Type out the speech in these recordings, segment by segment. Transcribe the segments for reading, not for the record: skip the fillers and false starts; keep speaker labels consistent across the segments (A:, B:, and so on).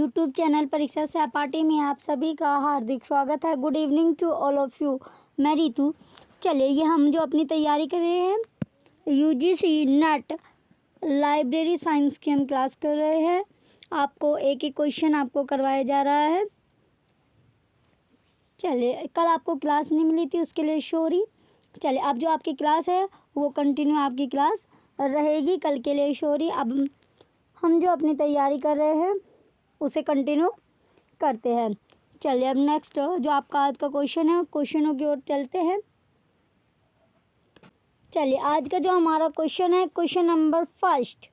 A: YouTube channel परीक्षा सहपाठी में आप सभी का हार्दिक स्वागत है। Good evening to all of you. मैं रितु। चलिए, ये हम जो अपनी तैयारी कर रहे हैं यूजीसी नेट लाइब्रेरी साइंस की हम क्लास कर रहे हैं। आपको एक एक क्वेश्चन आपको करवाया जा रहा है। चलिए, कल आपको क्लास नहीं मिली थी, उसके लिए सॉरी। चलिए, अब जो आपकी क्लास है वो कंटिन्यू आपकी क्लास रहेगी, कल के लिए सॉरी। अब हम जो अपनी तैयारी कर रहे हैं उसे कंटिन्यू करते हैं। चलिए, अब नेक्स्ट जो आपका आज का क्वेश्चन है, क्वेश्चनों की ओर चलते हैं। चलिए, आज का जो हमारा क्वेश्चन है, question number first.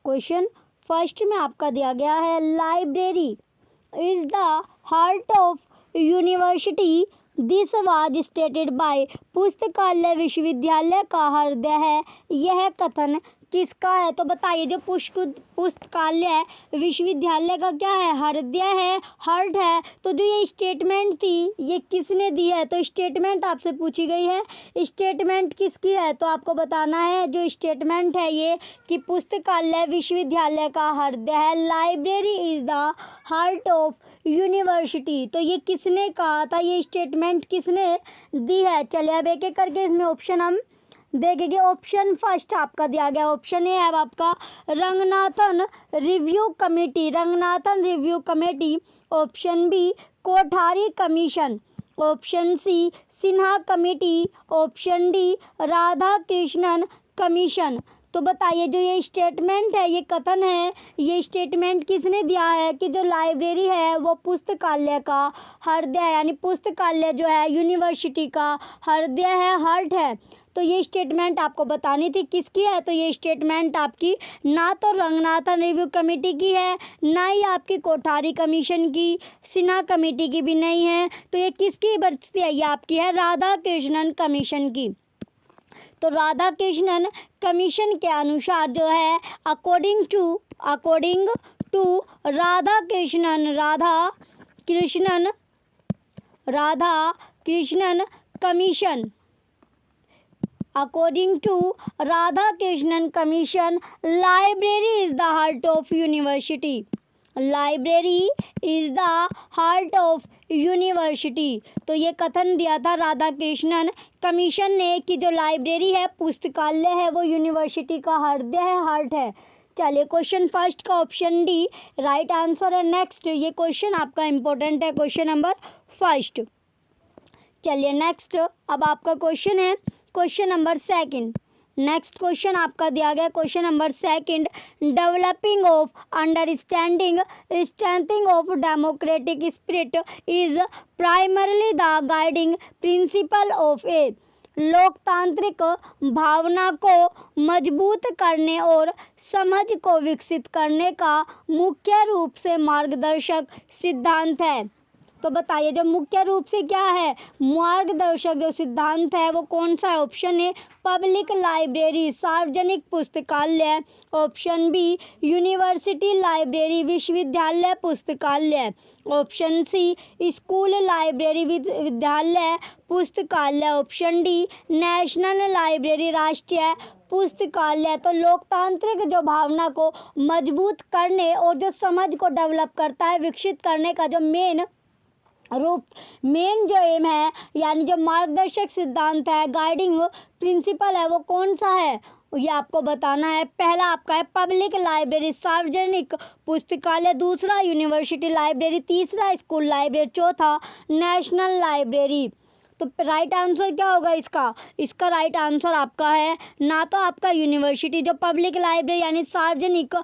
A: Question first में आपका दिया गया है, library is the heart of university. This was stated by. पुस्तकालय विश्वविद्यालय का हृदय है। यह कथन किसका है? तो बताइए, जो पुस्तकालय विश्वविद्यालय का क्या है? हृदय है, हार्ट है। तो जो ये स्टेटमेंट थी ये किसने दी है? तो स्टेटमेंट आपसे पूछी गई है, स्टेटमेंट किसकी है? तो आपको बताना है जो स्टेटमेंट है ये कि पुस्तकालय विश्वविद्यालय का हृदय है। Library is the heart of university. तो ये किसने कहा था? ये स्टेटमेंट किसने दी है? चलिए, अब एक एक करके इसमें ऑप्शन हम देखेंगे। ऑप्शन फर्स्ट आपका दिया गया, ऑप्शन ए है आपका Ranganathan review committee, Ranganathan review committee. Option B Kothari commission. Option C Sinha committee. Option D Radha Krishnan commission. तो बताइए, जो ये स्टेटमेंट है, ये कथन है, ये स्टेटमेंट किसने दिया है कि जो लाइब्रेरी है वो पुस्तकालय का हृदय है, यानी पुस्तकालय जो है यूनिवर्सिटी का हृदय है, हार्ट है। तो ये स्टेटमेंट आपको बतानी थी किसकी है। तो ये स्टेटमेंट आपकी ना तो रंगनाथन रिव्यू कमेटी की है, ना ही आपकी कोठारी कमीशन की, सिन्हा कमेटी की भी नहीं है। तो ये किसकी बचती है? ये आपकी है राधा कृष्णन कमीशन की। तो राधा कृष्णन कमीशन के अनुसार जो है, according to Radha Krishnan commission, according to Radha Krishnan commission, library is the heart of university. Library is the heart of university. तो ये कथन दिया था राधा कृष्णन कमीशन ने कि जो लाइब्रेरी है, पुस्तकालय है, वो यूनिवर्सिटी का हृदय है, हार्ट है। चलिए, क्वेश्चन फर्स्ट का ऑप्शन डी राइट आंसर है। नेक्स्ट, ये क्वेश्चन आपका इंपॉर्टेंट है, क्वेश्चन नंबर फर्स्ट। चलिए, नेक्स्ट अब आपका क्वेश्चन है question number second. Next question आपका दिया गया, question number second, developing of understanding strengthening of democratic spirit is primarily the guiding principle of a. लोकतांत्रिक भावना को मजबूत करने और समझ को विकसित करने का मुख्य रूप से मार्गदर्शक सिद्धांत है। तो बताइए, जो मुख्य रूप से क्या है मार्गदर्शक जो सिद्धांत है वो कौन सा है? ऑप्शन ए पब्लिक लाइब्रेरी, सार्वजनिक पुस्तकालय। ऑप्शन बी यूनिवर्सिटी लाइब्रेरी, विश्वविद्यालय पुस्तकालय। ऑप्शन सी स्कूल लाइब्रेरी, विद्यालय पुस्तकालय। ऑप्शन डी नेशनल लाइब्रेरी, राष्ट्रीय पुस्तकालय। तो लोकतांत्रिक जो भावना को मजबूत करने और जो समझ को डेवलप करता है, विकसित करने का जो मेन जो एम है, यानी जो मार्गदर्शक सिद्धांत है, गाइडिंग प्रिंसिपल है, वो कौन सा है? ये आपको बताना है। पहला आपका है पब्लिक लाइब्रेरी, सार्वजनिक पुस्तकालय। दूसरा यूनिवर्सिटी लाइब्रेरी। तीसरा स्कूल लाइब्रेरी। चौथा नेशनल लाइब्रेरी। तो राइट आंसर क्या होगा इसका राइट आंसर आपका है ना तो आपका यूनिवर्सिटी जो पब्लिक लाइब्रेरी यानी सार्वजनिक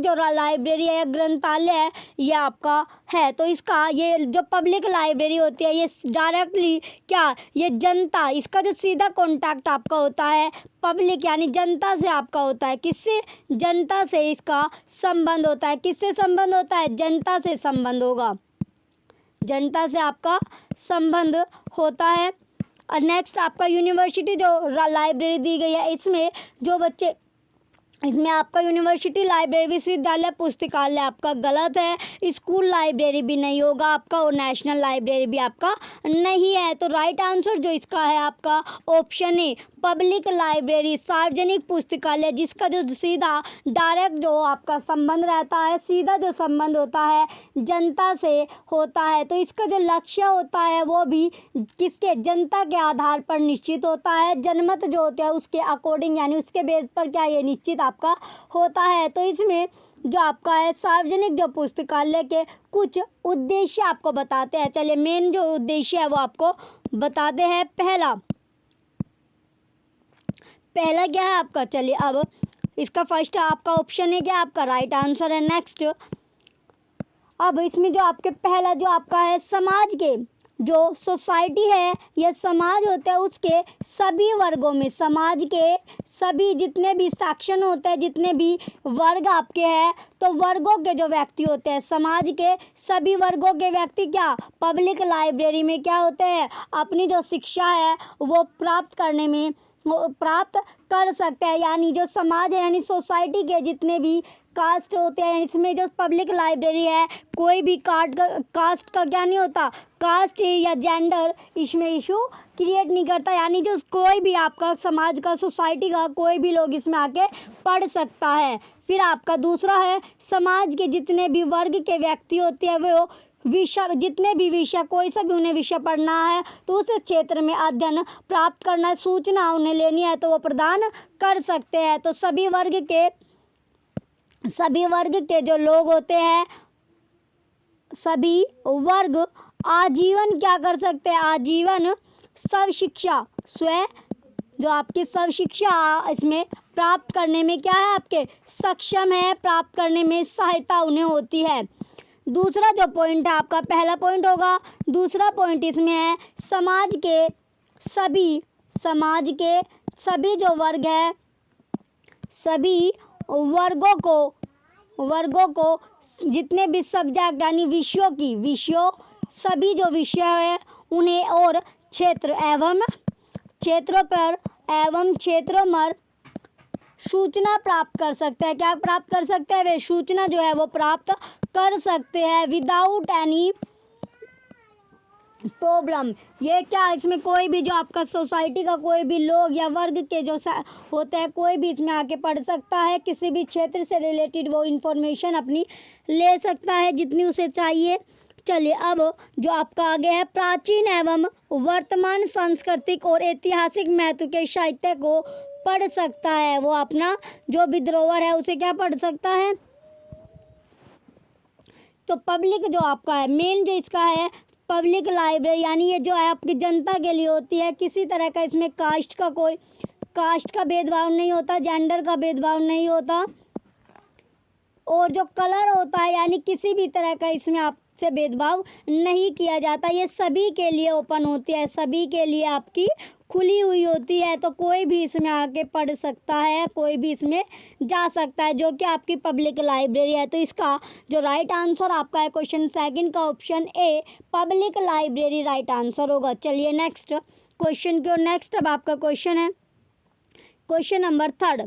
A: जो लाइब्रेरी है या ग्रंथालय है, ये आपका है। तो इसका ये जो पब्लिक लाइब्रेरी होती है, ये डायरेक्टली क्या, ये जनता, इसका जो सीधा कॉन्टैक्ट आपका होता है पब्लिक यानी जनता से आपका होता है। किससे? जनता से इसका संबंध होता है। किससे संबंध होता है? जनता से संबंध होगा, जनता से आपका संबंध होता है। और नेक्स्ट आपका यूनिवर्सिटी जो लाइब्रेरी दी गई है, इसमें जो बच्चे इसमें आपका यूनिवर्सिटी लाइब्रेरी विश्वविद्यालय पुस्तकालय आपका गलत है, स्कूल लाइब्रेरी भी नहीं होगा आपका और नेशनल लाइब्रेरी भी आपका नहीं है। तो राइट आंसर जो इसका है आपका ऑप्शन ए पब्लिक लाइब्रेरी, सार्वजनिक पुस्तकालय, जिसका जो सीधा डायरेक्ट जो आपका संबंध रहता है, सीधा जो संबंध होता है जनता से होता है। तो इसका जो लक्ष्य होता है वो भी किसके, जनता के आधार पर निश्चित होता है। जनमत जो होता है उसके अकॉर्डिंग यानी उसके बेस पर क्या ये निश्चित आपका होता है। तो इसमें जो आपका है सार्वजनिक जो पुस्तकालय के कुछ उद्देश्य आपको बताते हैं। चलिए मेन जो उद्देश्य है वो आपको बताते हैं। पहला क्या है आपका, चलिए अब इसका फर्स्ट आपका ऑप्शन है क्या आपका राइट आंसर है। नेक्स्ट अब इसमें जो आपके पहला जो आपका है समाज के जो सोसाइटी है या समाज होता है उसके सभी वर्गों में, समाज के सभी जितने भी सेक्शन होते हैं, जितने भी वर्ग आपके हैं, तो वर्गों के जो व्यक्ति होते हैं, समाज के सभी वर्गों के व्यक्ति क्या पब्लिक लाइब्रेरी में क्या होते हैं, अपनी जो शिक्षा है वो प्राप्त कर सकते हैं। यानी जो समाज है यानी सोसाइटी के जितने भी कास्ट होते हैं, इसमें जो पब्लिक लाइब्रेरी है कोई भी कास्ट का क्या नहीं होता, कास्ट या जेंडर इसमें इशू क्रिएट नहीं करता। यानी जो कोई भी आपका समाज का सोसाइटी का कोई भी लोग इसमें आके पढ़ सकता है। फिर आपका दूसरा है समाज के जितने भी वर्ग के व्यक्ति होते हैं वो विषय, जितने भी विषय कोई सा भी उन्हें विषय पढ़ना है तो उस क्षेत्र में अध्ययन प्राप्त करना, सूचना उन्हें लेनी है तो वो प्रदान कर सकते हैं। तो सभी वर्ग के जो लोग होते हैं, सभी वर्ग आजीवन क्या कर सकते हैं, आजीवन सर्व शिक्षा जो आपकी सर्व शिक्षा इसमें प्राप्त करने में क्या है आपके सक्षम है, प्राप्त करने में सहायता उन्हें होती है। दूसरा जो पॉइंट है आपका पहला पॉइंट होगा, दूसरा पॉइंट इसमें है समाज के सभी जो वर्ग है, सभी वर्गों को जितने भी सब्जेक्ट यानी विषयों सभी जो विषय है उन्हें और क्षेत्रों पर सूचना प्राप्त कर सकते हैं। क्या प्राप्त कर सकते हैं, वे सूचना जो है वो प्राप्त कर सकते हैं विदाउट एनी प्रॉब्लम। ये क्या इसमें कोई भी जो आपका सोसाइटी का कोई भी लोग या वर्ग के जो होते हैं कोई भी इसमें आके पढ़ सकता है, किसी भी क्षेत्र से रिलेटेड वो इंफॉर्मेशन अपनी ले सकता है जितनी उसे चाहिए। चलिए अब जो आपका आगे है प्राचीन एवं वर्तमान सांस्कृतिक और ऐतिहासिक महत्व के साहित्य को पढ़ सकता है। वो अपना जो भी धरोहर है उसे क्या पढ़ सकता है। तो पब्लिक जो आपका है मेन जो इसका है पब्लिक लाइब्रेरी यानी ये जो है आपकी जनता के लिए होती है। किसी तरह का इसमें कास्ट का भेदभाव नहीं होता, जेंडर का भेदभाव नहीं होता और जो कलर होता है यानी किसी भी तरह का इसमें आपसे भेदभाव नहीं किया जाता। ये सभी के लिए ओपन होती है, सभी के लिए आपकी खुली हुई होती है। तो कोई भी इसमें आके पढ़ सकता है, कोई भी इसमें जा सकता है, जो कि आपकी पब्लिक लाइब्रेरी है। तो इसका जो राइट आंसर आपका है क्वेश्चन सेकंड का option a public library right answer होगा। चलिए नेक्स्ट क्वेश्चन की ओर। नेक्स्ट अब आपका क्वेश्चन है question number third.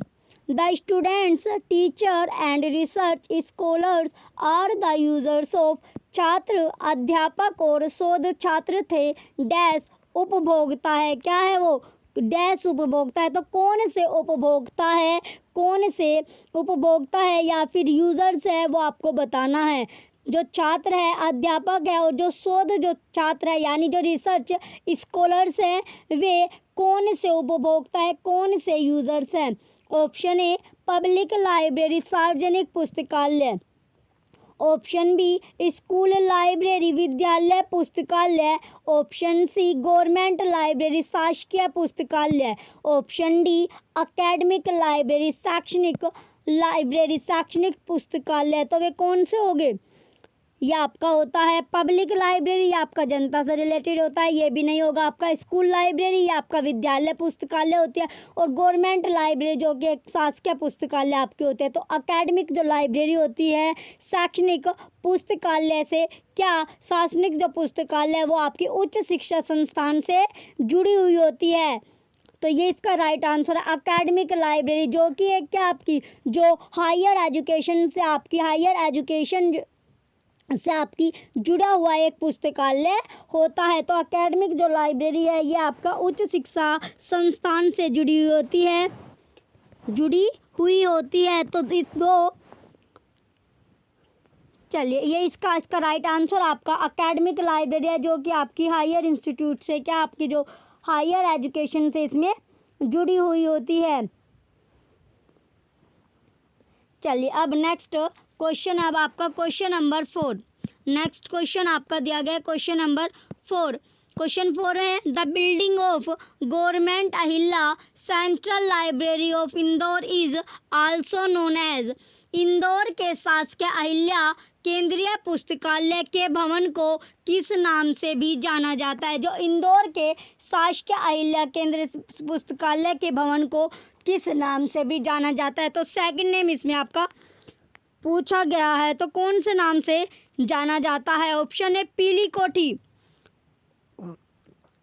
A: The students, teacher and research scholars are the users of. छात्र, अध्यापक और शोध छात्र थे डैश उपभोक्ता है। क्या है वो डैश उपभोक्ता है। तो कौन से उपभोक्ता है, कौन से उपभोक्ता है या फिर यूजर्स है वो आपको बताना है। जो छात्र है, अध्यापक है और जो शोध जो छात्र है यानी जो रिसर्च स्कॉलर्स है वे कौन से उपभोक्ता है, कौन से यूजर्स हैं। ऑप्शन ए पब्लिक लाइब्रेरी सार्वजनिक पुस्तकालय, ऑप्शन बी स्कूल लाइब्रेरी विद्यालय पुस्तकालय, ऑप्शन सी गवर्नमेंट लाइब्रेरी शासकीय पुस्तकालय, ऑप्शन डी एकेडमिक लाइब्रेरी शैक्षणिक पुस्तकालय। तो वे कौन से होंगे। यह आपका होता है पब्लिक लाइब्रेरी, या आपका जनता से रिलेटेड होता है, ये भी नहीं होगा आपका स्कूल लाइब्रेरी, या आपका विद्यालय पुस्तकालय होती है, और गवर्नमेंट लाइब्रेरी जो कि शासकीय पुस्तकालय आपके होते हैं। तो एकेडमिक जो लाइब्रेरी होती है शैक्षणिक पुस्तकालय से क्या शासनिक जो पुस्तकालय वो आपकी उच्च शिक्षा संस्थान से जुड़ी हुई होती है। तो ये इसका राइट आंसर है एकेडमिक लाइब्रेरी, जो कि एक क्या आपकी जो हायर एजुकेशन से आपकी जुड़ा हुआ एक पुस्तकालय होता है। तो एकेडमिक जो लाइब्रेरी है ये आपका उच्च शिक्षा संस्थान से जुड़ी हुई होती है। तो इस दो चलिए ये इसका राइट आंसर आपका एकेडमिक लाइब्रेरी है, जो कि आपकी हायर इंस्टीट्यूट से क्या आपकी जो हायर एजुकेशन से इसमें जुड़ी हुई होती है। चलिए अब नेक्स्ट क्वेश्चन, अब आपका क्वेश्चन नंबर 4। नेक्स्ट क्वेश्चन आपका दिया गया क्वेश्चन नंबर 4। क्वेश्चन 4 है the building of government Ahilya central library of Indore is also known as. Indore के शासकीय अहिल्या केंद्रीय पुस्तकालय के भवन को किस नाम से भी जाना जाता है। जो इंदौर के शासकीय अहिल्या केंद्रीय पुस्तकालय के भवन को किस नाम से भी जाना जाता है। तो सेकंड नेम इसमें आपका पूछा गया है, तो कौन से नाम से जाना जाता है। ऑप्शन ए पीली कोठी,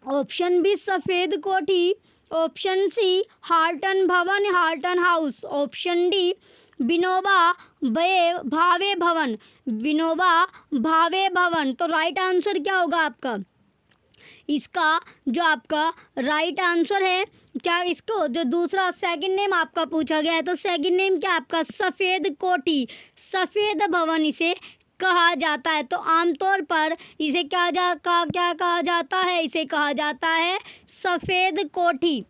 A: ऑप्शन बी सफ़ेद कोठी, ऑप्शन सी हार्टन भवन Horton house, option D Vinoba Bhave भवन। तो राइट आंसर क्या होगा आपका, इसका जो आपका राइट आंसर है क्या, इसको जो दूसरा सेकंड नेम आपका पूछा गया है तो सेकंड नेम क्या आपका सफ़ेद कोठी सफ़ेद भवन इसे कहा जाता है। तो आमतौर पर इसे क्या कहा जाता है, इसे कहा जाता है सफ़ेद कोठी।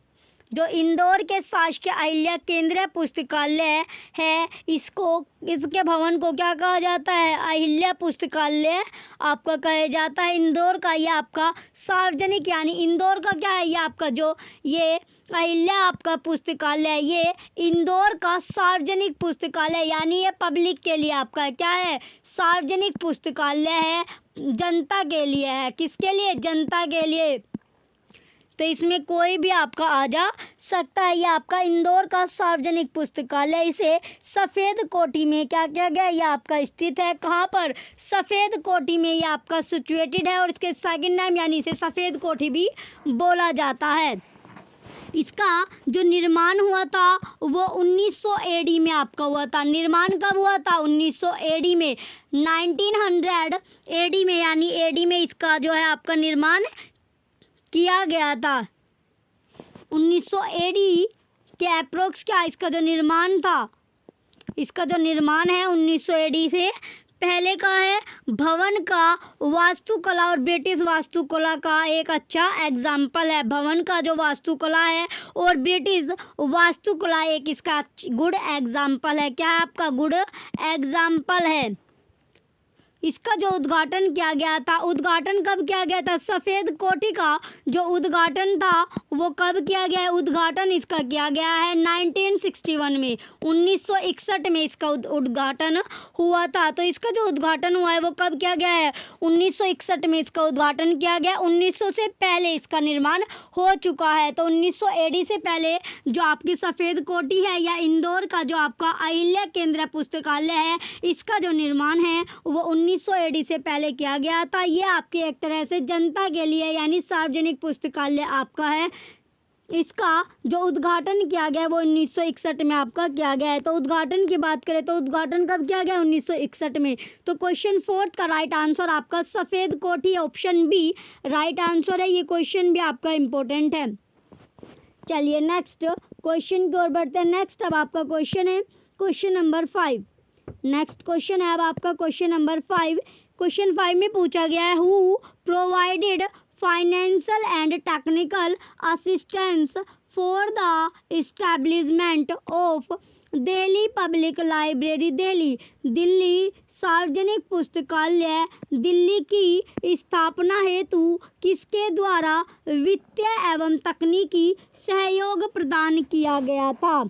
A: जो इंदौर के शासकीय अहिल्या केंद्रीय पुस्तकालय है इसके भवन को क्या कहा जाता है, अहिल्या पुस्तकालय आपका कहा जाता है। इंदौर का ये आपका सार्वजनिक यानी इंदौर का क्या है, ये आपका जो ये अहिल्या आपका पुस्तकालय ये इंदौर का सार्वजनिक पुस्तकालय यानी ये पब्लिक के लिए आपका क्या है, सार्वजनिक पुस्तकालय है, जनता के लिए है। किसके लिए, जनता के लिए। तो इसमें कोई भी आपका आ जा सकता है। ये आपका इंदौर का सार्वजनिक पुस्तकालय इसे सफ़ेद कोठी में क्या किया गया, ये आपका स्थित है। कहाँ पर, सफ़ेद कोठी में ये आपका सिचुएटेड है और इसके सेकंड नाम यानी इसे सफ़ेद कोठी भी बोला जाता है। इसका जो निर्माण हुआ था वो 1900 AD में आपका हुआ था। निर्माण कब हुआ था, 1900 AD में, 1900 AD में यानी AD में इसका जो है आपका निर्माण किया गया था। 1900 AD के अप्रोक्स क्या इसका जो निर्माण था, इसका जो निर्माण है 1900 AD से पहले का है। भवन का वास्तुकला और ब्रिटिश वास्तुकला का एक अच्छा एग्जाम्पल है। भवन का जो वास्तुकला है और ब्रिटिश वास्तुकला एक इसका गुड एग्जाम्पल है। क्या है आपका, गुड एग्जाम्पल है। इसका जो उद्घाटन किया गया था, उद्घाटन कब किया गया था, सफ़ेद कोठी का जो उद्घाटन था वो कब किया गया है, उद्घाटन इसका किया गया है 1961 में, 1961 में इसका उद्घाटन हुआ था। तो इसका जो उद्घाटन हुआ है वो कब किया गया है, 1961 में इसका उद्घाटन किया गया। 1900 से पहले इसका निर्माण हो चुका है। तो 1900 AD से पहले जो आपकी सफ़ेद कोठी है या इंदौर का जो आपका अहिल्या केंद्रीय पुस्तकालय है इसका जो निर्माण है वो 1900 AD से पहले किया गया था। ये आपकी एक तरह से जनता के लिए यानी सार्वजनिक पुस्तकालय आपका है। इसका जो उद्घाटन किया गया वो 1961 में आपका किया गया है। तो उद्घाटन की बात करें तो उद्घाटन कब किया गया, 1961 में। तो क्वेश्चन 4 का राइट आंसर आपका सफ़ेद कोठी, ऑप्शन बी राइट आंसर है। ये क्वेश्चन भी आपका इम्पोर्टेंट है। चलिए नेक्स्ट क्वेश्चन की ओर बढ़ते हैं। नेक्स्ट अब आपका क्वेश्चन है क्वेश्चन नंबर 5। नेक्स्ट क्वेश्चन है अब आपका क्वेश्चन नंबर 5। क्वेश्चन 5 में पूछा गया है who provided financial and technical assistance for the establishment of Delhi public library Delhi. Delhi सार्वजनिक पुस्तकालय दिल्ली की स्थापना हेतु किसके द्वारा वित्तीय एवं तकनीकी सहयोग प्रदान किया गया था।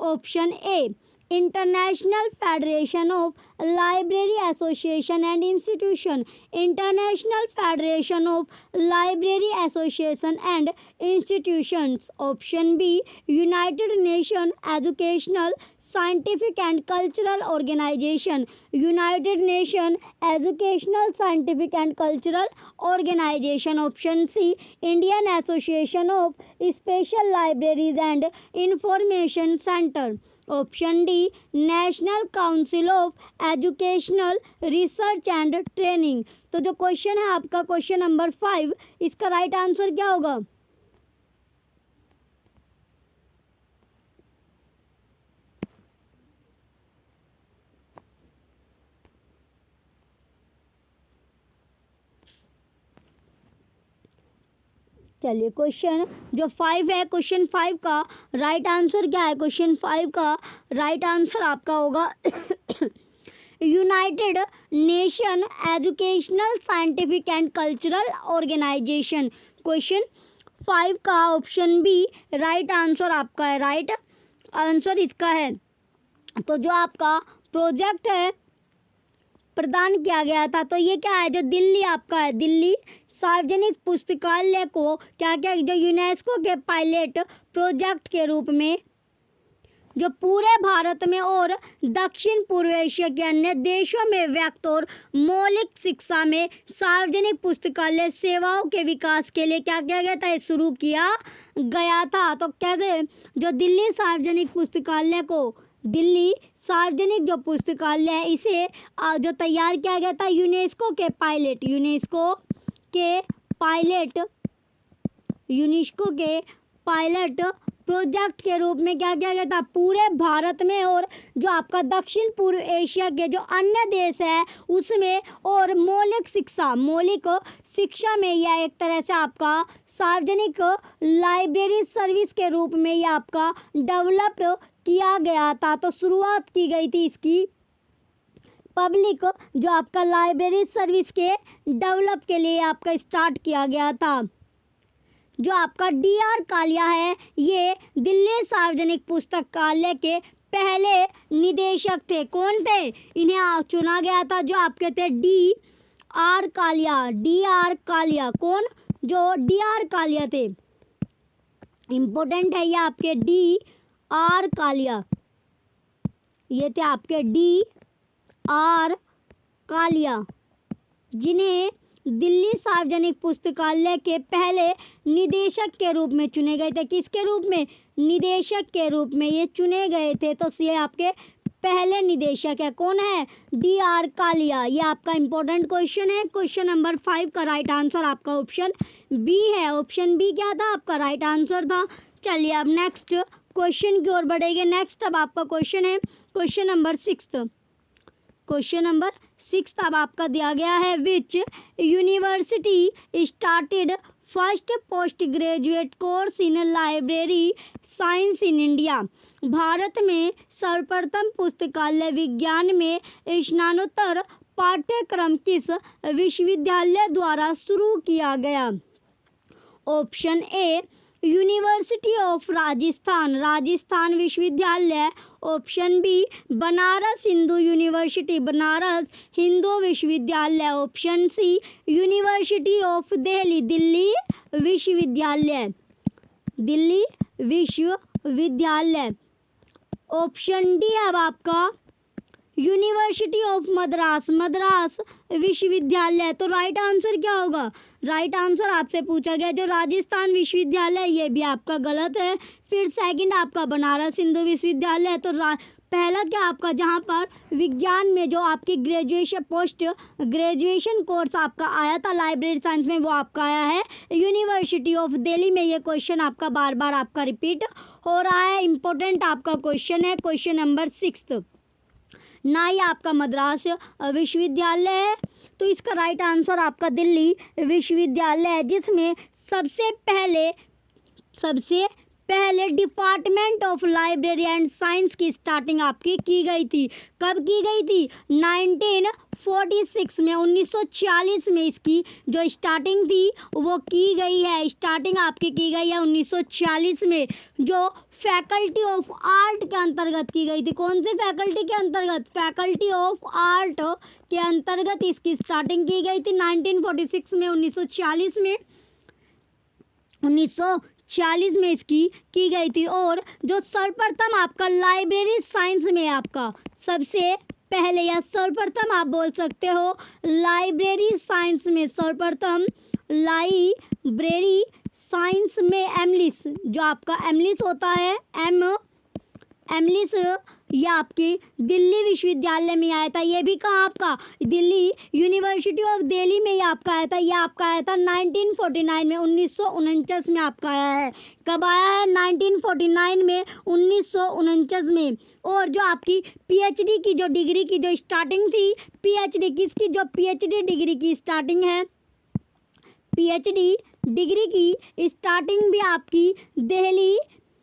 A: Option A international federation of library association and institution, international federation of library association and institutions. Option B, united nation educational scientific and cultural organization, united nation educational scientific and cultural organization. Option C, Indian association of special libraries and information centre. Option D, national council of educational research and training. तो जो question है आपका question number 5, इसका right answer क्या होगा? चलिए question जो 5 है, क्वेश्चन 5 का राइट आंसर क्या है? क्वेश्चन 5 का राइट आंसर आपका होगा united nation educational scientific and cultural organization. Question 5 का ऑप्शन बी राइट आंसर आपका है। राइट आंसर इसका है। तो जो आपका प्रोजेक्ट है प्रदान किया गया था, तो ये क्या है? जो दिल्ली आपका है, दिल्ली सार्वजनिक पुस्तकालय को क्या क्या जो यूनेस्को के पायलट प्रोजेक्ट के रूप में जो पूरे भारत में और दक्षिण पूर्व एशिया के अन्य देशों में व्यक्त और मौलिक शिक्षा में सार्वजनिक पुस्तकालय सेवाओं के विकास के लिए क्या किया गया था? ये शुरू किया गया था। तो कैसे जो दिल्ली सार्वजनिक पुस्तकालय को, दिल्ली सार्वजनिक जो पुस्तकालय है, इसे जो तैयार किया गया था यूनेस्को के पायलट, यूनेस्को के पायलट प्रोजेक्ट के रूप में क्या किया गया था? पूरे भारत में और जो आपका दक्षिण पूर्व एशिया के जो अन्य देश है उसमें, और मौलिक शिक्षा में यह एक तरह से आपका सार्वजनिक लाइब्रेरी सर्विस के रूप में यह आपका डेवलप किया गया था। तो शुरुआत की गई थी इसकी पब्लिक जो आपका लाइब्रेरी सर्विस के डेवलप के लिए आपका स्टार्ट किया गया था। जो आपका डी.आर. कालिया है, ये दिल्ली सार्वजनिक पुस्तकालय के पहले निदेशक थे। कौन थे? इन्हें चुना गया था जो आपके थे डी.आर. कालिया। डी.आर. कालिया कौन? जो डी.आर. कालिया थे, इम्पोर्टेंट है ये आपके डी.आर. कालिया, ये थे आपके डी.आर. कालिया, जिन्हें दिल्ली सार्वजनिक पुस्तकालय के पहले निदेशक के रूप में चुने गए थे। किसके रूप में? निदेशक के रूप में ये चुने गए थे। तो ये आपके पहले निदेशक है। कौन है? डी.आर. कालिया। ये आपका इंपॉर्टेंट क्वेश्चन है। क्वेश्चन नंबर 5 का राइट आंसर आपका ऑप्शन बी है। ऑप्शन बी क्या था? आपका राइट आंसर था। चलिए अब नेक्स्ट क्वेश्चन की ओर बढ़ेंगे। नेक्स्ट अब आपका क्वेश्चन है क्वेश्चन नंबर 6। क्वेश्चन नंबर 6 अब आपका दिया गया है, which university started first post graduate course in library science in India. Bharat में सर्वप्रथम पुस्तकालय विज्ञान में स्नातकोत्तर पाठ्यक्रम किस विश्वविद्यालय द्वारा शुरू किया गया? Option A, university of Rajasthan, Rajasthan विश्वविद्यालय। Option B, Banaras Hindu university, Banaras Hindu विश्वविद्यालय। Option C, university of Delhi, Delhi विश्वविद्यालय, दिल्ली विश्वविद्यालय। ऑप्शन डी अब आपका यूनिवर्सिटी ऑफ मद्रास, मद्रास विश्वविद्यालय। तो राइट आंसर क्या होगा? राइट आंसर आपसे पूछा गया जो राजस्थान विश्वविद्यालय, ये भी आपका गलत है। फिर सेकंड आपका बनारस हिंदू विश्वविद्यालय। तो पहला क्या आपका, जहाँ पर विज्ञान में जो आपकी ग्रेजुएशन पोस्ट ग्रेजुएशन कोर्स आपका आया था लाइब्रेरी साइंस में, वो आपका आया है यूनिवर्सिटी ऑफ दिल्ली में। ये क्वेश्चन आपका बार बार आपका रिपीट हो रहा है। इंपॉर्टेंट आपका क्वेश्चन है क्वेश्चन नंबर 6, ना ही आपका मद्रास विश्वविद्यालय है। तो इसका राइट आंसर आपका दिल्ली विश्वविद्यालय है, जिसमें सबसे पहले department of library and science की स्टार्टिंग आपकी की गई थी। कब की गई थी? 1946 में, 1940 में इसकी जो स्टार्टिंग थी वो की गई है। स्टार्टिंग आपकी की गई है 1940 में, जो फैकल्टी ऑफ आर्ट के अंतर्गत की गई थी। कौन सी फैकल्टी के अंतर्गत? फैकल्टी ऑफ आर्ट के अंतर्गत इसकी स्टार्टिंग की गई थी 1946 में, 1940 में, 1940 में इसकी की गई थी। और जो सर्वप्रथम आपका लाइब्रेरी साइंस में आपका सबसे पहले, या सर्वप्रथम आप बोल सकते हो लाइब्रेरी साइंस में, सर्वप्रथम लाइब्रेरी साइंस में एमलिस, जो आपका एमलिस होता है, एमलिस, यह आपकी दिल्ली विश्वविद्यालय में आया था। ये भी कहाँ आपका? दिल्ली यूनिवर्सिटी ऑफ दिल्ली में ये आपका आया था। यह आपका आया था 1949 में, 1949 में आपका आया है। कब आया है? 1949 में, 1949 में। और जो आपकी पीएचडी की जो डिग्री की जो स्टार्टिंग थी, पीएचडी किसकी? जो पीएचडी डिग्री की स्टार्टिंग है, पीएचडी डिग्री की स्टार्टिंग भी आपकी दिल्ली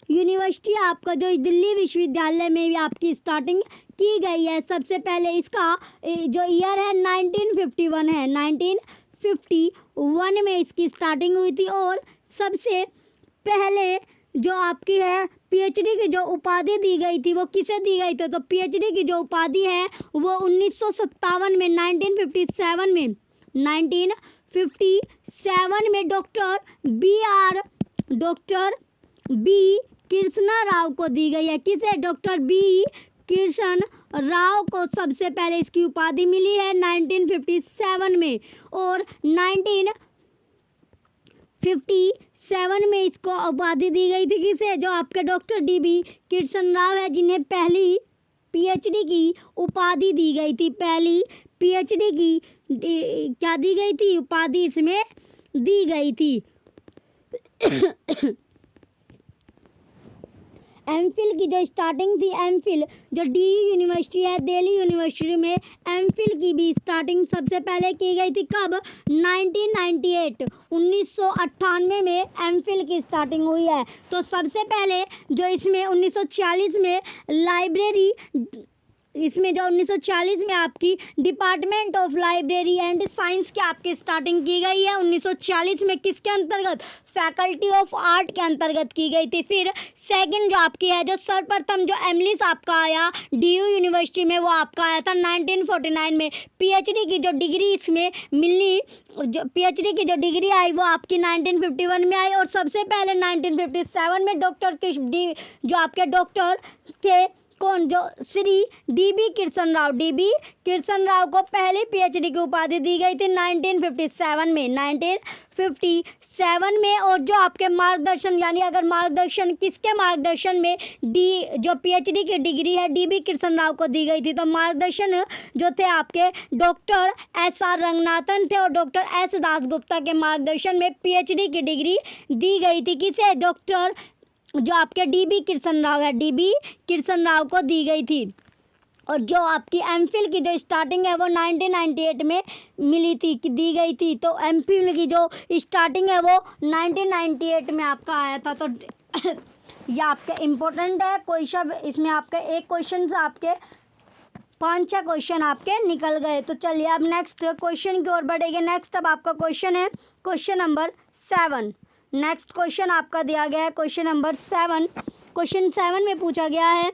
A: यूनिवर्सिटी, आपका जो दिल्ली विश्वविद्यालय में भी आपकी स्टार्टिंग की गई है। सबसे पहले इसका जो ईयर है 1951 है, 1951 में इसकी स्टार्टिंग हुई थी। और सबसे पहले जो आपकी है पीएचडी की जो उपाधि दी गई थी वो किसे दी गई थी? तो पीएचडी की जो उपाधि है वो 1957 में, 1957 में, 1957 में डॉक्टर बी कृष्णा राव को दी गई है। किसे? डॉक्टर बी कृष्ण राव को सबसे पहले इसकी उपाधि मिली है 1957 में। और 1957 में इसको उपाधि दी गई थी किसे? जो आपके डॉक्टर बी कृष्ण राव है, जिन्हें पहली पीएचडी की उपाधि दी गई थी। पहली पीएचडी की क्या दी गई थी? उपाधि इसमें दी गई थी। एमफिल की जो स्टार्टिंग थी, एमफिल जो डी यूनिवर्सिटी है, दिल्ली यूनिवर्सिटी में एमफिल की भी स्टार्टिंग सबसे पहले की गई थी। कब? 1998, 1998 में एमफिल की स्टार्टिंग हुई है। तो सबसे पहले जो इसमें 1940 में लाइब्रेरी, इसमें जो 1940 में आपकी department of library and science की आपकी स्टार्टिंग की गई है। 1940 में किसके अंतर्गत? फैकल्टी ऑफ आर्ट के अंतर्गत की गई थी। फिर सेकंड जो आपकी है, जो सर्वप्रथम जो एमलिस आपका आया डीयू यूनिवर्सिटी में, वो आपका आया था 1949 में। पीएचडी की जो डिग्री इसमें मिली, जो पीएचडी की जो डिग्री आई वो आपकी 1951 में आई। और सबसे पहले 1957 में डॉक्टर जो आपके डॉक्टर थे, कौन? जो श्री डीबी कृष्ण राव को पहले पीएचडी की उपाधि दी गई थी 1957 में, 1957 में। और जो आपके मार्गदर्शन, यानी अगर मार्गदर्शन किसके मार्गदर्शन में जो पीएचडी की डिग्री है डीबी कृष्ण राव को दी गई थी, तो मार्गदर्शन जो थे आपके डॉक्टर एसआर रंगनाथन थे और डॉक्टर एस दासगुप्ता के मार्गदर्शन में पीएचडी की डिग्री दी गई थी। किसे? डॉक्टर जो आपके डीबी कृष्ण राव है, डीबी कृष्ण राव को दी गई थी। और जो आपकी एमफिल की जो स्टार्टिंग है वो 1998 में मिली थी, कि दी गई थी। तो एमफिल की जो स्टार्टिंग है वो 1998 में आपका आया था। तो ये आपके इम्पोर्टेंट है क्वेश्चन। इसमें आपके एक क्वेश्चन से आपके 5-6 क्वेश्चन आपके निकल गए। तो चलिए अब नेक्स्ट क्वेश्चन की ओर बढ़ेंगे। नेक्स्ट अब आपका क्वेश्चन है क्वेश्चन नंबर 7। नेक्स्ट क्वेश्चन आपका दिया गया है क्वेश्चन नंबर 7। क्वेश्चन 7 में पूछा गया है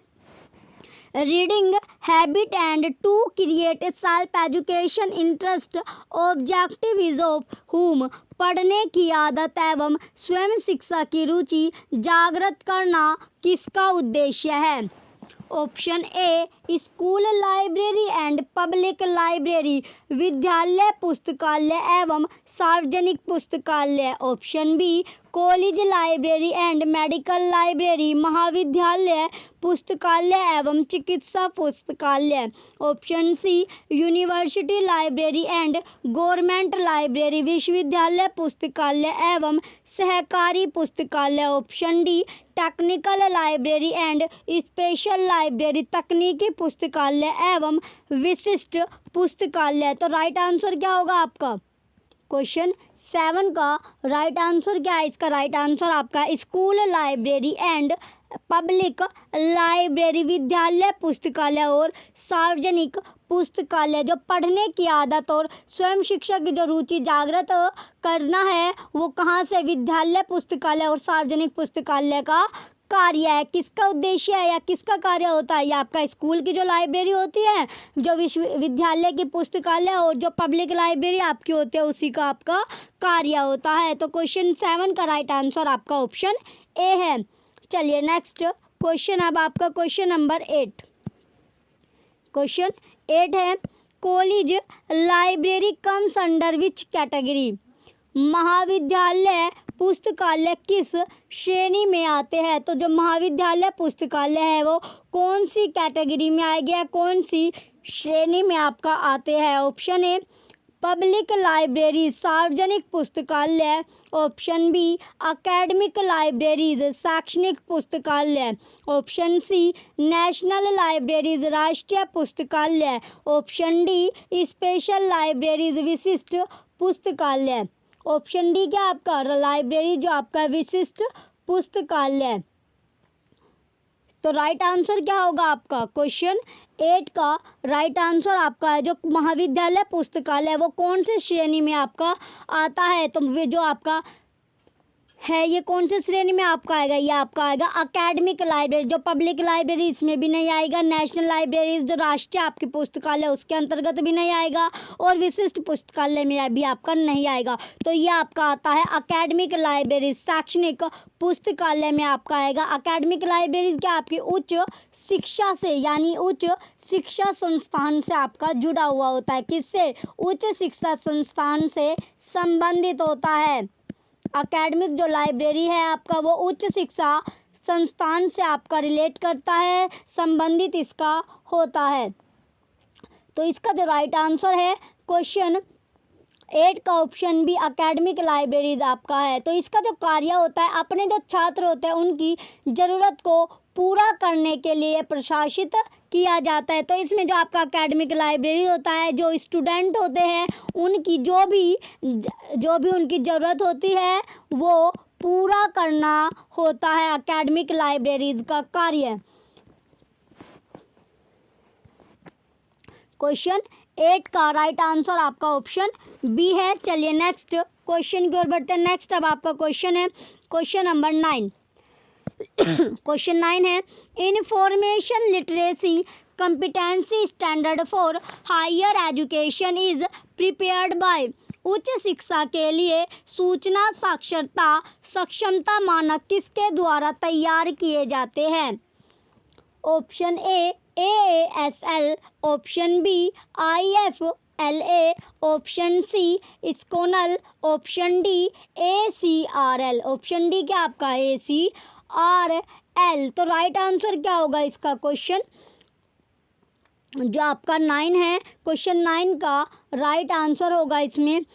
A: reading habit and to create self education interest objective is of whom. पढ़ने की आदत एवं स्वयं शिक्षा की रुचि जागृत करना किसका उद्देश्य है? Option A school library and public library, विद्यालय पुस्तकालय एवं सार्वजनिक पुस्तकालय। Option B college library and medical library, महाविद्यालय पुस्तकालय एवं चिकित्सा पुस्तकालय। Option C university library and government library, विश्वविद्यालय पुस्तकालय एवं सहकारी पुस्तकालय। Option D technical library and special library, तकनीकी पुस्तकालय एवं विशिष्ट पुस्तकालय। तो राइट आंसर क्या होगा आपका? क्वेश्चन 7 का राइट आंसर क्या है? इसका राइट आंसर आपका school library and public library, विद्यालय पुस्तकालय और सार्वजनिक पुस्तकालय। जो पढ़ने की आदत और स्वयं शिक्षा की जो रुचि जागृत करना है वो कहाँ से? विद्यालय पुस्तकालय और सार्वजनिक पुस्तकालय का कार्य है। किसका उद्देश्य है या किसका कार्य होता है? ये आपका स्कूल की जो लाइब्रेरी होती है, जो विश्वविद्यालय की पुस्तकालय और जो पब्लिक लाइब्रेरी आपकी होती है, उसी का आपका कार्य होता है। तो क्वेश्चन 7 का राइट आंसर आपका ऑप्शन ए है। चलिए नेक्स्ट क्वेश्चन, अब आपका क्वेश्चन नंबर 8। क्वेश्चन 8 है college library comes under which category? महाविद्यालय पुस्तकालय किस श्रेणी में आते हैं? तो जो महाविद्यालय पुस्तकालय है वो कौन सी कैटेगरी में आएगा, कौन सी श्रेणी में आपका आते हैं? ऑप्शन ए पब्लिक लाइब्रेरी सार्वजनिक पुस्तकालय, ऑप्शन बी एकेडमिक लाइब्रेरीज शैक्षणिक पुस्तकालय, ऑप्शन सी नेशनल लाइब्रेरीज राष्ट्रीय पुस्तकालय, ऑप्शन डी स्पेशल लाइब्रेरीज विशिष्ट पुस्तकालय। ऑप्शन डी क्या आपका? लाइब्रेरी जो आपका विशिष्ट पुस्तकालय। तो राइट आंसर क्या होगा आपका? क्वेश्चन 8 का राइट आंसर आपका है जो महाविद्यालय पुस्तकालय वो कौन सी श्रेणी में आपका आता है? तो वे जो आपका है ये कौन सी श्रेणी में आपका आएगा? ये आपका आएगा एकेडमिक लाइब्रेरी। जो पब्लिक लाइब्रेरी इसमें भी नहीं आएगा, नेशनल लाइब्रेरीज जो राष्ट्रीय आपकी पुस्तकालय उसके अंतर्गत भी नहीं आएगा, और विशिष्ट पुस्तकालय में भी आपका नहीं आएगा। तो ये आपका आता है एकेडमिक लाइब्रेरी शैक्षणिक पुस्तकालय में आपका आएगा। एकेडमिक लाइब्रेरीज क्या आपकी उच्च शिक्षा से यानी उच्च शिक्षा संस्थान से आपका जुड़ा हुआ होता है। किससे? उच्च शिक्षा संस्थान से संबंधित होता है। एकेडमिक जो लाइब्रेरी है आपका वो उच्च शिक्षा संस्थान से आपका रिलेट करता है, संबंधित इसका होता है। तो इसका जो राइट आंसर है क्वेश्चन 8 का ऑप्शन बी एकेडमिक लाइब्रेरीज आपका है। तो इसका जो कार्य होता है अपने जो छात्र होते हैं उनकी ज़रूरत को पूरा करने के लिए प्रशासित किया जाता है। तो इसमें जो आपका एकेडमिक लाइब्रेरी होता है जो स्टूडेंट होते हैं उनकी जो भी उनकी ज़रूरत होती है वो पूरा करना होता है एकेडमिक लाइब्रेरीज का कार्य। क्वेश्चन 8 का राइट आंसर आपका ऑप्शन बी है। चलिए नेक्स्ट क्वेश्चन की ओर बढ़ते हैं। नेक्स्ट अब आपका क्वेश्चन है क्वेश्चन नंबर 9। क्वेश्चन 9 है information literacy competency standard for higher education is prepared by. उच्च शिक्षा के लिए सूचना साक्षरता सक्षमता मानक किसके द्वारा तैयार किए जाते हैं? Option A AASL, option B IFLA, option C SCONUL, option D ACRL। Option D क्या आपका? ACRL। तो राइट आंसर क्या होगा इसका? क्वेश्चन जो आपका 9 है क्वेश्चन 9 का राइट आंसर होगा इसमें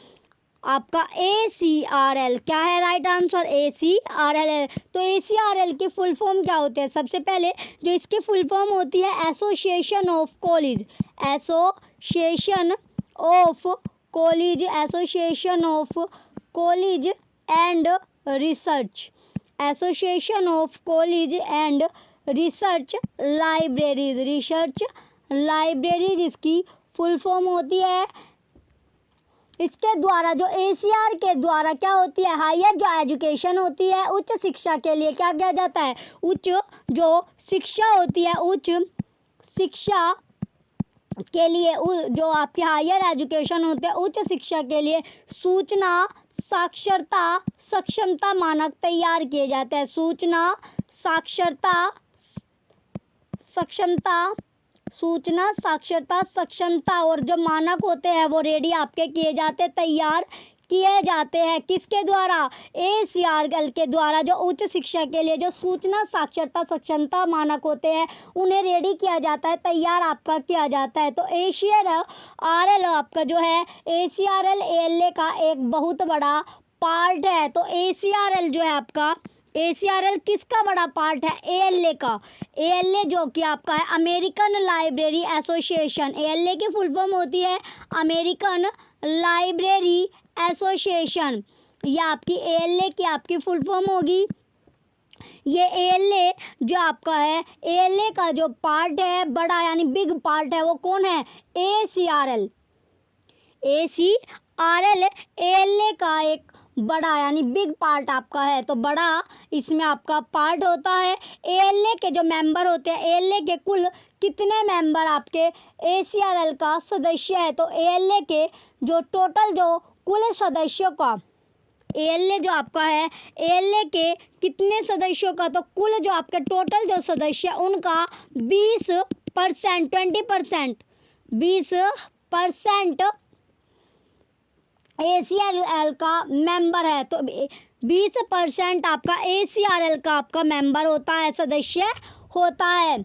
A: आपका ACRL। क्या है राइट आंसर? ACRL है। तो ACRL की फुल फॉर्म क्या होती है? सबसे पहले जो इसकी फुल फॉर्म होती है association of college, association of college, association of college and research, association of college and research libraries, research libraries इसकी फुल फॉर्म होती है। इसके द्वारा जो ACR के द्वारा क्या होती है? हायर जो एजुकेशन होती है उच्च शिक्षा के लिए क्या किया जाता है? उच्च जो शिक्षा होती है उच्च शिक्षा के लिए जो आपकी हायर एजुकेशन होते हैं उच्च शिक्षा के लिए सूचना साक्षरता सक्षमता मानक तैयार किए जाते हैं। सूचना साक्षरता सक्षमता, सूचना साक्षरता सक्षमता और जो मानक होते हैं वो रेडी आपके किए जाते हैं, तैयार किए जाते हैं। किसके द्वारा? ACRL के द्वारा। जो उच्च शिक्षा के लिए जो सूचना साक्षरता सक्षमता मानक होते हैं उन्हें रेडी किया जाता है, तैयार आपका किया जाता है। तो ACRL आपका जो है ACRL ALA का एक बहुत बड़ा पार्ट है। तो ACRL जो है आपका ACRL किसका बड़ा पार्ट है? ALA का। ALA जो कि आपका है अमेरिकन लाइब्रेरी एसोसिएशन। ALA की फुल फॉर्म होती है अमेरिकन लाइब्रेरी एसोसिएशन, ये आपकी ALA की आपकी फुल फॉर्म होगी। ये ALA जो आपका है, ALA का जो पार्ट है बड़ा यानी बिग पार्ट है वो कौन है? ACRL। ACRL ALA का एक बड़ा यानी बिग पार्ट आपका है, तो बड़ा इसमें आपका पार्ट होता है। ALA के जो मेंबर होते हैं, ALA के कुल कितने मेंबर आपके ACRL का सदस्य है? तो ALA के जो टोटल जो कुल सदस्यों का, ALA जो आपका है, ALA के कितने सदस्यों का? तो कुल जो आपके टोटल जो सदस्य है उनका 20%, 20% ACRL का मेंबर है। तो 20% आपका ACRL का आपका मेंबर होता है, सदस्य होता है,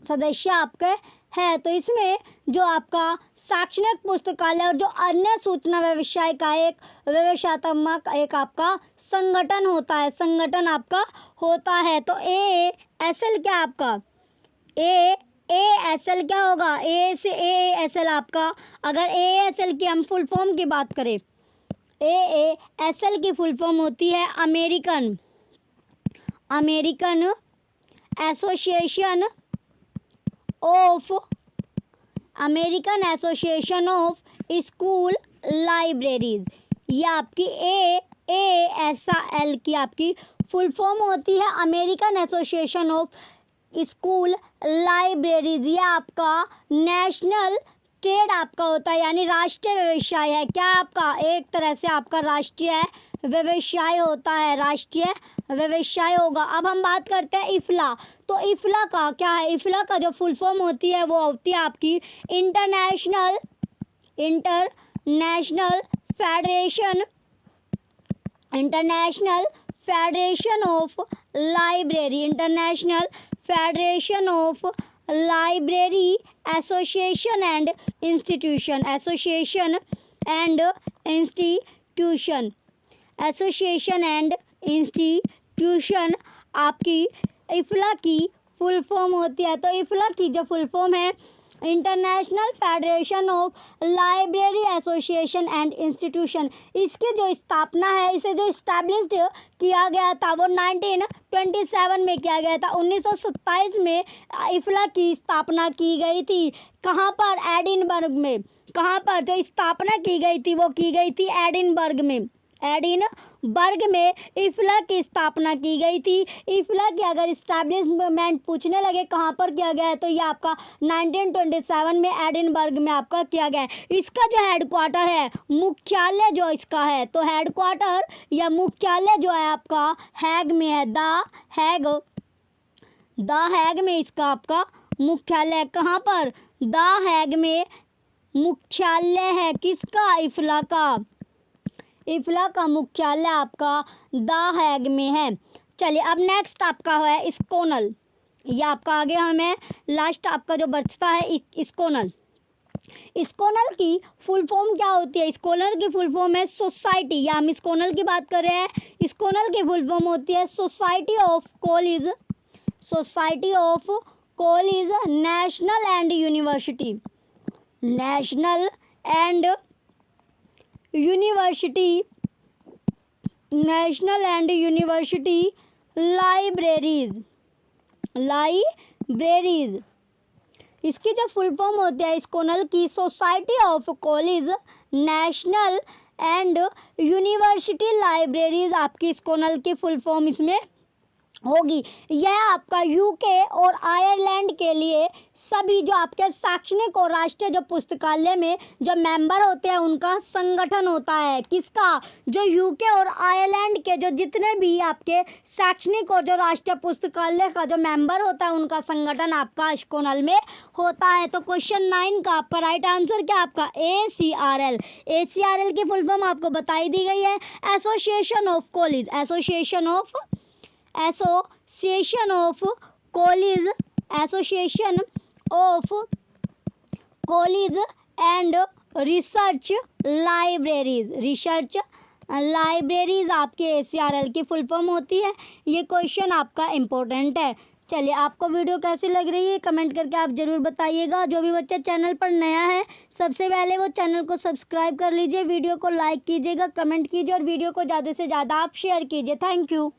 A: सदस्य आपके है। तो इसमें जो आपका शैक्षणिक पुस्तकालय और जो अन्य सूचना व्यवसाय का एक व्यवसायत्मक एक आपका संगठन होता है, संगठन आपका होता है। तो AASL क्या आपका? AASL क्या होगा? A से AASL आपका, अगर AASL की हम फुल फॉर्म की बात करें, AASL की फुल फॉर्म होती है American association of school libraries. ये आपकी AASL की आपकी फुल फॉर्म होती है American association of school libraries. ये आपका नेशनल ट्रेड आपका होता है, यानी राष्ट्रीय व्यवसाय है। क्या आपका? एक तरह से आपका राष्ट्रीय व्यवसाय होता है, राष्ट्रीय व्यवसाय होगा। अब हम बात करते हैं IFLA। तो IFLA का क्या है? IFLA का जो फुल फॉर्म होती है वो होती है आपकी international federation of library, international federation of library association and institution, आपकी IFLA की फुल फॉर्म होती है। तो IFLA की जो फुल फॉर्म है international federation of library association and institution, इसकी जो स्थापना है, इसे जो इस्टेब्लिश्ड किया गया था वो 1927 में किया गया था। 1927 में IFLA की स्थापना की गई थी। कहाँ पर? एडिनबर्ग में। कहाँ पर जो स्थापना की गई थी वो की गई थी एडिनबर्ग में। IFLA की स्थापना की गई थी। IFLA की अगर इस्टेब्लिशमेंट पूछने लगे कहाँ पर किया गया है, तो ये आपका 1927 में एडिनबर्ग में आपका किया गया है। इसका जो हेडक्वार्टर है, मुख्यालय जो इसका है, तो हेडक्वार्टर या मुख्यालय जो है आपका हैग में है। द हैग में इसका आपका मुख्यालय। कहाँ पर? द हैग में मुख्यालय है किसका? IFLA का। IFLA का मुख्यालय आपका द हैग में है। चलिए अब नेक्स्ट आपका है स्कोनल। ये आपका आगे हमें लास्ट आपका जो बचता है स्कोनल। स्कोनल की फुल फॉर्म क्या होती है? स्कोनल की फुल फॉर्म है सोसाइटी, या हम स्कोनल की बात कर रहे हैं। स्कोनल की फुल फॉर्म होती है society of college national and university libraries. इसकी जो फुल फॉर्म होती है स्कोनल की, society of college national and university libraries, आपकी स्कोनल की फुल फॉर्म इसमें होगी। यह आपका यूके और आयरलैंड के लिए सभी जो आपके शैक्षणिक और राष्ट्रीय जो पुस्तकालय में जो मेंबर होते हैं उनका संगठन होता है। किसका? जो यूके और आयरलैंड के जो जितने भी आपके शैक्षणिक और जो राष्ट्रीय पुस्तकालय का जो मेंबर होता है उनका संगठन आपका स्कोनल में होता है। तो क्वेश्चन 9 का आपका राइट आंसर क्या आपका? ACRL। ACRL की फुल फॉर्म आपको बताई दी गई है, association of college and research libraries आपके ACRL की फुल फॉर्म होती है। ये क्वेश्चन आपका इम्पोर्टेंट है। चलिए, आपको वीडियो कैसी लग रही है कमेंट करके आप ज़रूर बताइएगा। जो भी बच्चा चैनल पर नया है सबसे पहले वो चैनल को सब्सक्राइब कर लीजिए, वीडियो को लाइक कीजिएगा, कमेंट कीजिए और वीडियो को ज़्यादा से ज़्यादा आप शेयर कीजिए। Thank you.